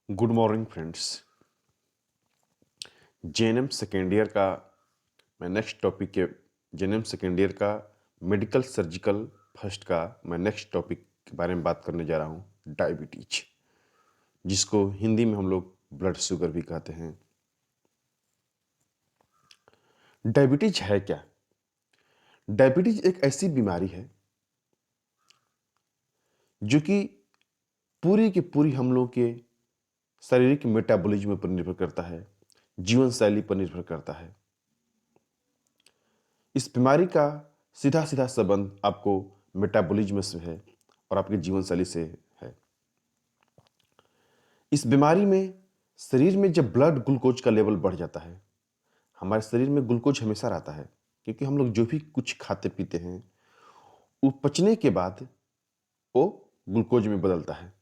Good morning friends. GNM second year का मैं next topic के जेएनएम सेकेंड ईयर का मेडिकल सर्जिकल फर्स्ट का मैं नेक्स्ट टॉपिक के बारे में बात करने जा रहा हूँ, डायबिटीज, जिसको हिंदी में हम लोग ब्लड शुगर भी कहते हैं। डायबिटीज है क्या? डायबिटीज एक ऐसी बीमारी है जो कि पूरी की पूरी हम लोग के शारीरिक मेटाबॉलिज्म पर निर्भर करता है, जीवन शैली पर निर्भर करता है। इस बीमारी का सीधा सीधा संबंध आपको मेटाबॉलिज्म से है और आपकी जीवन शैली से है। इस बीमारी में शरीर में जब ब्लड ग्लूकोज का लेवल बढ़ जाता है, हमारे शरीर में ग्लूकोज हमेशा रहता है क्योंकि हम लोग जो भी कुछ खाते पीते हैं वो पचने के बाद वो ग्लूकोज में बदलता है।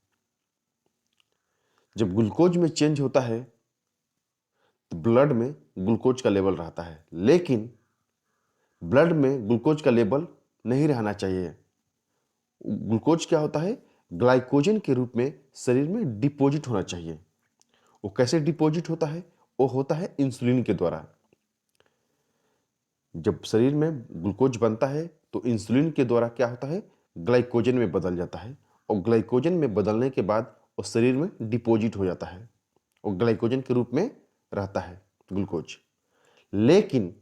जब ग्लूकोज में चेंज होता है तो ब्लड में ग्लूकोज का लेवल रहता है, लेकिन ब्लड में ग्लूकोज का लेवल नहीं रहना चाहिए। ग्लूकोज क्या होता है? ग्लाइकोजन के रूप में शरीर में डिपॉजिट होना चाहिए। वो कैसे डिपॉजिट होता है? वो होता है इंसुलिन के द्वारा। जब शरीर में ग्लूकोज बनता है तो इंसुलिन के द्वारा क्या होता है? ग्लाइकोजन में बदल जाता है और ग्लाइकोजन में बदलने के बाद वो शरीर में डिपॉजिट हो जाता है और ग्लाइकोजन के रूप में रहता है ग्लूकोज। लेकिन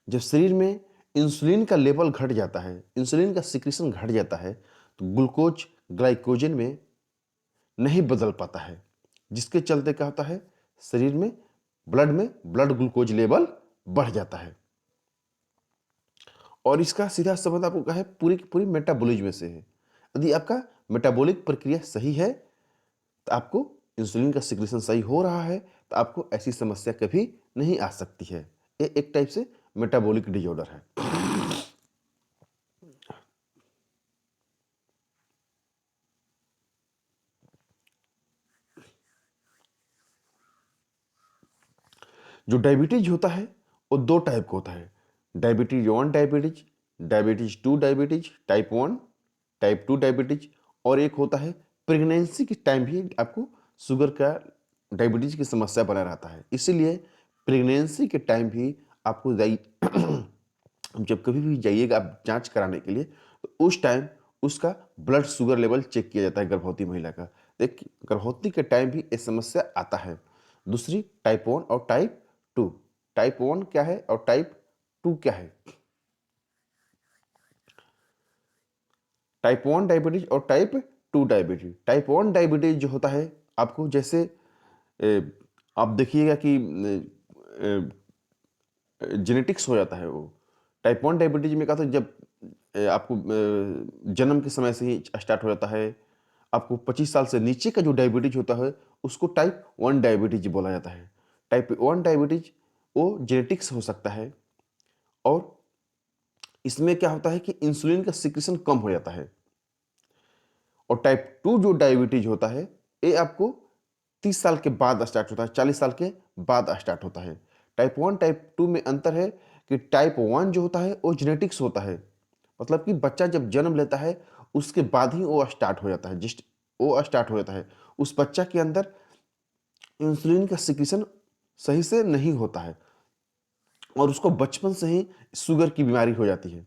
जब शरीर में इंसुलिन का लेवल घट जाता है, इंसुलिन का सिक्रीशन घट जाता है, तो ग्लूकोज ग्लाइकोजन में नहीं बदल पाता है, जिसके चलते क्या होता है? शरीर में ब्लड ग्लूकोज लेवल बढ़ जाता है। और इसका सीधा संबंध आपको क्या है? पूरी की पूरी मेटाबॉलिज्म से है। यदि आपका मेटाबॉलिक प्रक्रिया सही है तो आपको इंसुलिन का सिक्रीशन सही हो रहा है तो आपको ऐसी समस्या कभी नहीं आ सकती है। ये एक टाइप से मेटाबॉलिक डिसऑर्डर है। जो डायबिटीज होता है वो दो टाइप का होता है, diabetes 1 diabetes, diabetes 2 diabetes, type 1, type 2 diabetes, और एक होता है प्रेगनेंसी के टाइम भी आपको शुगर का डायबिटीज की समस्या बना रहता है। इसीलिए प्रेगनेंसी के टाइम भी आपको जब कभी भी जाइएगा आप जांच कराने के लिए तो उस टाइम उसका ब्लड शुगर लेवल चेक किया जाता है गर्भवती महिला का। देख, गर्भवती के टाइम भी ये समस्या आता है। दूसरी टाइप 1 और टाइप 2। टाइप 1 क्या है और टाइप 2 क्या है? टाइप 1 डायबिटीज और टाइप 2 डायबिटीज। टाइप 1 डायबिटीज जो होता है आपको जैसे आप देखिएगा कि जेनेटिक्स हो जाता है वो। टाइप 1 डायबिटीज में क्या था, जब आपको जन्म के समय से ही स्टार्ट हो जाता है। आपको 25 साल से नीचे का जो डायबिटीज होता है उसको टाइप 1 डायबिटीज बोला जाता है। टाइप 1 डायबिटीज वो जेनेटिक्स हो सकता है और इसमें क्या होता है कि इंसुलिन का सिक्रीशन कम हो जाता है। और टाइप 2 जो डायबिटीज होता है ये आपको 30 साल के बाद स्टार्ट होता है, 40 साल के बाद स्टार्ट होता है। टाइप 1 टाइप 2 में अंतर है कि टाइप 1 जो होता है वो जेनेटिक्स होता है, मतलब कि बच्चा जब जन्म लेता है उसके बाद ही वो स्टार्ट हो जाता है, जस्ट वो स्टार्ट हो जाता है। उस बच्चा के अंदर इंसुलिन का सिक्रीशन सही से नहीं होता है और उसको बचपन से ही शुगर की बीमारी हो जाती है।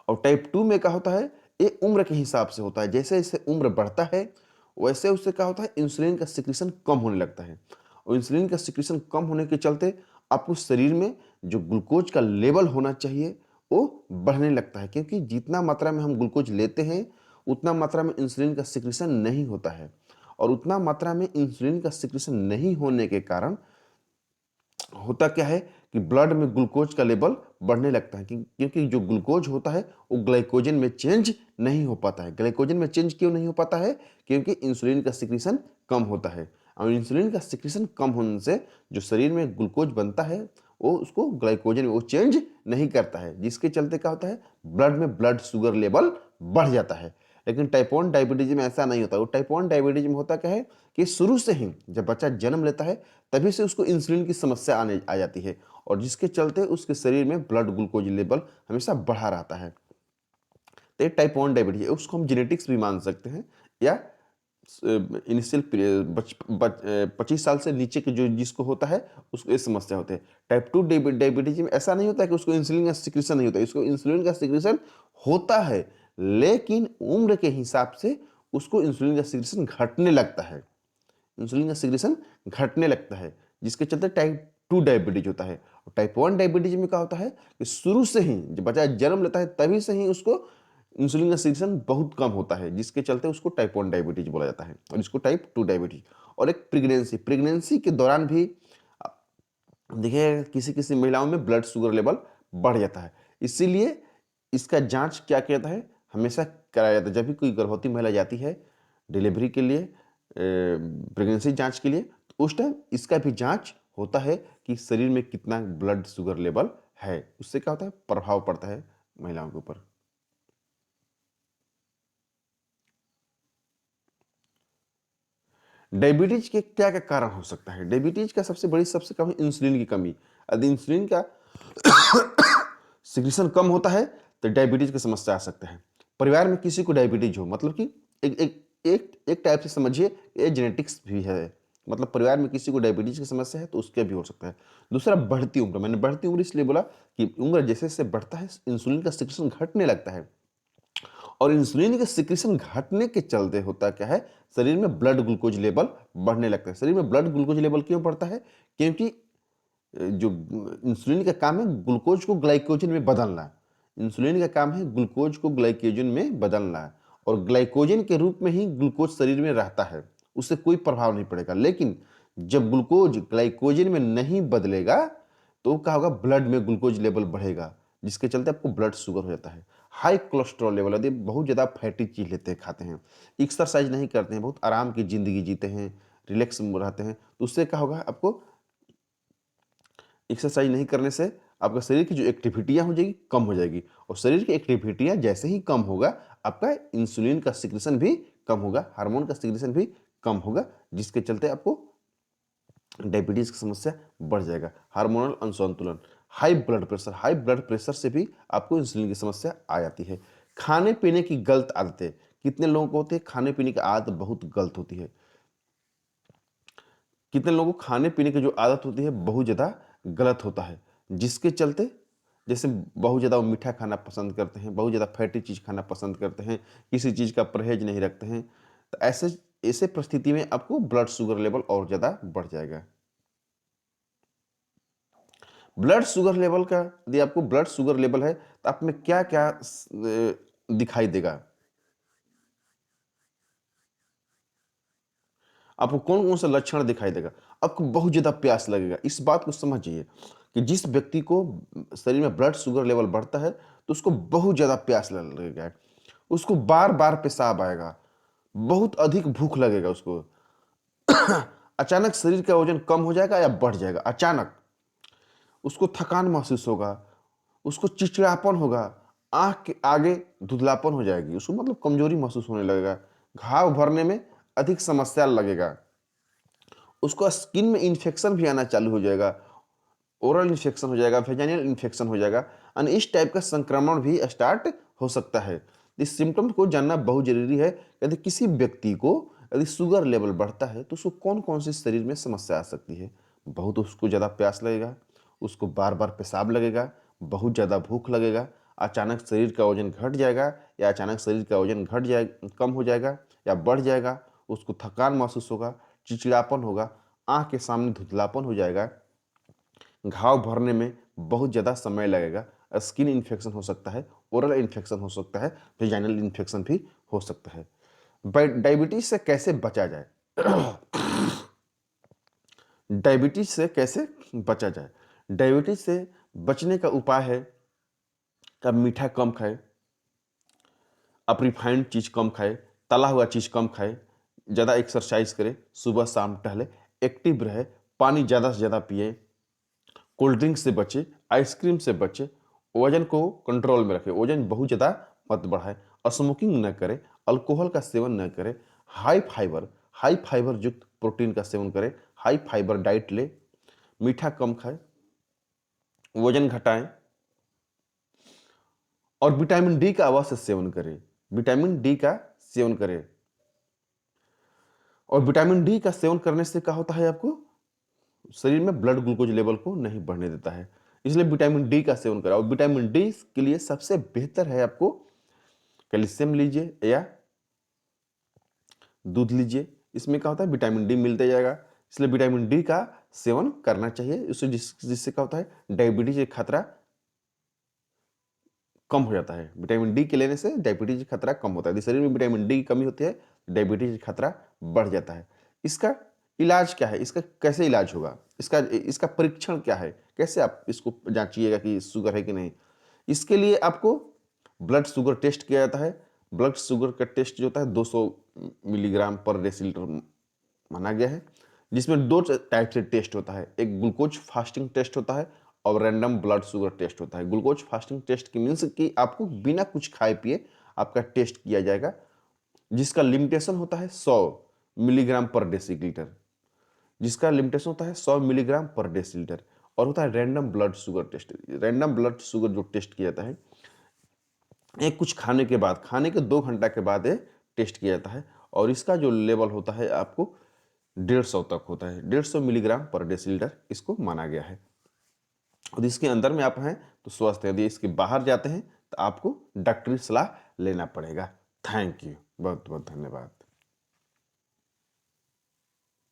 और टाइप 2 में क्या होता है? ये उम्र के हिसाब से होता है, जैसे जैसे उम्र बढ़ता है वैसे उससे क्या होता है? इंसुलिन का सिक्रीशन कम होने लगता है और इंसुलिन का सिक्रीशन कम होने के चलते आपको शरीर में जो ग्लूकोज का लेवल होना चाहिए वो बढ़ने लगता है, क्योंकि जितना मात्रा में हम ग्लूकोज लेते हैं उतना मात्रा में इंसुलिन का सिक्रीशन नहीं होता है। और उतना मात्रा में इंसुलिन का सिक्रीशन नहीं होने के कारण होता क्या है कि ब्लड में ग्लूकोज का लेवल बढ़ने लगता है, क्योंकि जो ग्लूकोज होता है वो ग्लाइकोजन में चेंज नहीं हो पाता है। ग्लाइकोजन में चेंज क्यों नहीं हो पाता है? क्योंकि इंसुलिन का सिक्रीशन कम होता है और इंसुलिन का सिक्रीशन कम होने से जो शरीर में ग्लूकोज बनता है वो उसको ग्लाइकोजन में वो चेंज नहीं करता है, जिसके चलते क्या होता है? ब्लड में ब्लड शुगर लेवल बढ़ जाता है। लेकिन टाइप 1 डायबिटीज में ऐसा नहीं होता। वो टाइप 1 डायबिटीज में होता क्या है कि शुरू से ही जब बच्चा जन्म लेता है तभी से उसको इंसुलिन की समस्या आने आ जाती है और जिसके चलते उसके शरीर में ब्लड ग्लूकोज लेवल हमेशा बढ़ा रहता है। तो ये टाइप 1 डायबिटीज है, उसको हम जेनेटिक्स भी मान सकते हैं या इनिशियल 25 साल से नीचे के जो जिसको होता है उसको ये समस्या होती है। टाइप 2 डायबिटीज में ऐसा नहीं होता है कि उसको इंसुलिन का सिक्रीशन नहीं होता है, इसको इंसुलिन का सिक्रीशन होता है, लेकिन उम्र के हिसाब से उसको इंसुलिन का सिक्रीशन घटने लगता है, इंसुलिन का सिक्रीशन घटने लगता है, जिसके चलते टाइप 2 डायबिटीज होता है। और टाइप 1 डायबिटीज में क्या होता है कि शुरू से ही जब बच्चा जन्म लेता है तभी से ही उसको इंसुलिन का सिक्रीशन बहुत कम होता है, जिसके चलते उसको टाइप 1 डायबिटीज बोला जाता है, और इसको टाइप 2 डायबिटीज। और एक प्रेगनेंसी के दौरान भी देखिए किसी किसी महिलाओं में ब्लड शुगर लेवल बढ़ जाता है, इसीलिए इसका जांच क्या किया जाता है, हमेशा कराया जाता है। जब भी कोई गर्भवती महिला जाती है डिलीवरी के लिए, प्रेगनेंसी जांच के लिए, तो उस टाइम इसका भी जांच होता है कि शरीर में कितना ब्लड शुगर लेवल है। उससे क्या होता है, प्रभाव पड़ता है महिलाओं के ऊपर। डायबिटीज के क्या क्या कारण हो सकता है? डायबिटीज का सबसे कम इंसुलिन की कमी। यदि इंसुलिन का सिक्रीशन कम होता है तो डायबिटीज की समस्या आ सकता है। परिवार में किसी को डायबिटीज हो, मतलब कि एक एक एक एक टाइप से समझिए ये जेनेटिक्स भी है, मतलब परिवार में किसी को डायबिटीज की समस्या है तो उसके भी हो सकता है। दूसरा, बढ़ती उम्र। मैंने बढ़ती उम्र इसलिए बोला कि उम्र जैसे जैसे बढ़ता है इंसुलिन का सिक्रीशन घटने लगता है, और इंसुलिन के सिक्रीशन घटने के चलते होता क्या है, शरीर में ब्लड ग्लूकोज लेवल बढ़ने लगता है। शरीर में ब्लड ग्लूकोज लेवल क्यों बढ़ता है? क्योंकि जो इंसुलिन का काम है ग्लूकोज को ग्लाइकोजन में बदलना। इंसुलिन का काम है ग्लूकोज को ग्लाइकोजन में बदलना, और ग्लाइकोजन के रूप में ही ग्लूकोज शरीर में रहता है, उससे कोई प्रभाव नहीं पड़ेगा। लेकिन जब ग्लूकोज ग्लाइकोजन में नहीं बदलेगा तो क्या होगा, ब्लड में ग्लूकोज लेवल बढ़ेगा, जिसके चलते आपको ब्लड शुगर हो जाता है। हाई कोलेस्ट्रॉल लेवल, यदि बहुत ज़्यादा फैटी चीज लेते हैं, खाते हैं, एक्सरसाइज नहीं करते हैं, बहुत आराम की जिंदगी जीते हैं, रिलैक्स में रहते हैं, तो उससे क्या होगा, आपको एक्सरसाइज नहीं करने से आपका शरीर की जो एक्टिविटियां हो जाएगी कम हो जाएगी, और शरीर की एक्टिविटियां जैसे ही कम होगा आपका इंसुलिन का सिक्रीशन भी कम होगा, हार्मोन का सिक्रीशन भी कम होगा, जिसके चलते आपको डायबिटीज की समस्या बढ़ जाएगा। हार्मोनल असंतुलन, हाई ब्लड प्रेशर से भी आपको इंसुलिन की समस्या आ जाती है। खाने पीने की गलत आदतें, कितने लोगों को होती है खाने पीने की आदत बहुत गलत होती है, कितने लोगों को खाने पीने की जो आदत होती है बहुत ज़्यादा गलत होता है, जिसके चलते जैसे बहुत ज़्यादा वो मीठा खाना पसंद करते हैं, बहुत ज़्यादा फैटी चीज़ खाना पसंद करते हैं, किसी चीज़ का परहेज नहीं रखते हैं, तो ऐसे ऐसे परिस्थिति में आपको ब्लड शुगर लेवल और ज़्यादा बढ़ जाएगा। ब्लड शुगर लेवल का, यदि आपको ब्लड शुगर लेवल है तो आप में क्या क्या दिखाई देगा, आपको कौन कौन सा लक्षण दिखाई देगा? आपको बहुत ज़्यादा प्यास लगेगा। इस बात को समझिए कि जिस व्यक्ति को शरीर में ब्लड शुगर लेवल बढ़ता है तो उसको बहुत ज़्यादा प्यास लगेगा, उसको बार बार पेशाब आएगा, बहुत अधिक भूख लगेगा उसको, अचानक शरीर का वजन कम हो जाएगा या बढ़ जाएगा अचानक, उसको थकान महसूस होगा, उसको चिड़चिड़ापन होगा, आँख के आगे धुंधलापन हो जाएगी, उसको मतलब कमजोरी महसूस होने लगेगा, घाव भरने में अधिक समस्या लगेगा, उसको स्किन में इन्फेक्शन भी आना चालू हो जाएगा, ओरल इन्फेक्शन हो जाएगा, वेजाइनल इन्फेक्शन हो जाएगा, और इस टाइप का संक्रमण भी स्टार्ट हो सकता है। इस सिम्टम्स को जानना बहुत जरूरी है। यदि किसी व्यक्ति को यदि शुगर लेवल बढ़ता है तो उसको कौन कौन सी शरीर में समस्या आ सकती है? बहुत उसको ज़्यादा प्यास लगेगा, उसको बार बार पेशाब लगेगा, बहुत ज़्यादा भूख लगेगा, अचानक शरीर का वजन घट जाएगा, या अचानक शरीर का वजन घट जाए कम हो जाएगा या बढ़ जाएगा, उसको थकान महसूस होगा, चिड़चिड़ापन होगा, आँख के सामने धुंधलापन हो जाएगा, घाव भरने में बहुत ज़्यादा समय लगेगा, स्किन इन्फेक्शन हो सकता है, ओरल इन्फेक्शन हो सकता है, वेजाइनल इन्फेक्शन भी हो सकता है। डायबिटीज से कैसे बचा जाए? डायबिटीज से कैसे बचा जाए? डायबिटीज से बचने का उपाय है कि आप मीठा कम खाएं, आप रिफाइंड चीज़ कम खाएं, तला हुआ चीज़ कम खाएं, ज़्यादा एक्सरसाइज करें, सुबह शाम टहले, एक्टिव रहे, पानी ज़्यादा से ज़्यादा पिए, कोल्ड ड्रिंक से बचे, आइसक्रीम से बचे, वजन को कंट्रोल में रखें, वजन बहुत ज़्यादा मत बढ़ाएं, स्मोकिंग न करें, अल्कोहल का सेवन न करें, हाई फाइबर युक्त प्रोटीन का सेवन करें, हाई फाइबर डाइट ले, मीठा कम खाएं, वजन घटाएं, और विटामिन डी का अवश्य सेवन करें, विटामिन डी का सेवन करें। और विटामिन डी का सेवन करने से क्या होता है, आपको शरीर में ब्लड ग्लूकोज लेवल को नहीं बढ़ने देता है, इसलिए विटामिन डी का सेवन करें। और विटामिन डी के लिए सबसे बेहतर है आपको कैल्शियम लीजिए या दूध लीजिए, इसमें क्या होता है विटामिन डी मिलता जाएगा, इसलिए विटामिन डी का सेवन करना चाहिए। इससे जिससे क्या होता है डायबिटीज का खतरा कम हो जाता है। विटामिन डी के लेने से डायबिटीज का खतरा कम होता है। यदि शरीर में विटामिन डी की कमी होती है डायबिटीज का खतरा बढ़ जाता है। इसका इलाज क्या है, इसका कैसे इलाज होगा, इसका परीक्षण क्या है, कैसे आप इसको जांचिएगा कि शुगर है कि नहीं। इसके लिए आपको ब्लड शुगर टेस्ट किया जाता है। ब्लड शुगर का टेस्ट जो होता है 200 मिलीग्राम पर डेसीलीटर माना गया है, जिसमें दो टाइप से टेस्ट होता है, एक ग्लूकोज फास्टिंग टेस्ट होता है और रैंडम ब्लड शुगर टेस्ट होता है। ग्लूकोज फास्टिंग टेस्ट की मीन्स कि आपको बिना कुछ खाए पिए आपका टेस्ट किया जाएगा, जिसका लिमिटेशन होता है 100 मिलीग्राम पर डेसीलीटर, जिसका लिमिटेशन होता है 100 मिलीग्राम पर डेसीलीटर। और होता है random blood sugar test. Random blood sugar जो टेस्ट किया जाता है एक कुछ खाने के बाद, खाने के 2 घंटा के बाद ये टेस्ट किया जाता है, और इसका जो लेवल होता है आपको 150 तक होता है, 150 मिलीग्राम पर डेसीलीटर इसको माना गया है। और इसके अंदर में आप हैं तो स्वस्थ हैं, यदि इसके बाहर जाते हैं तो आपको डॉक्टरी सलाह लेना पड़ेगा। थैंक यू, बहुत बहुत धन्यवाद।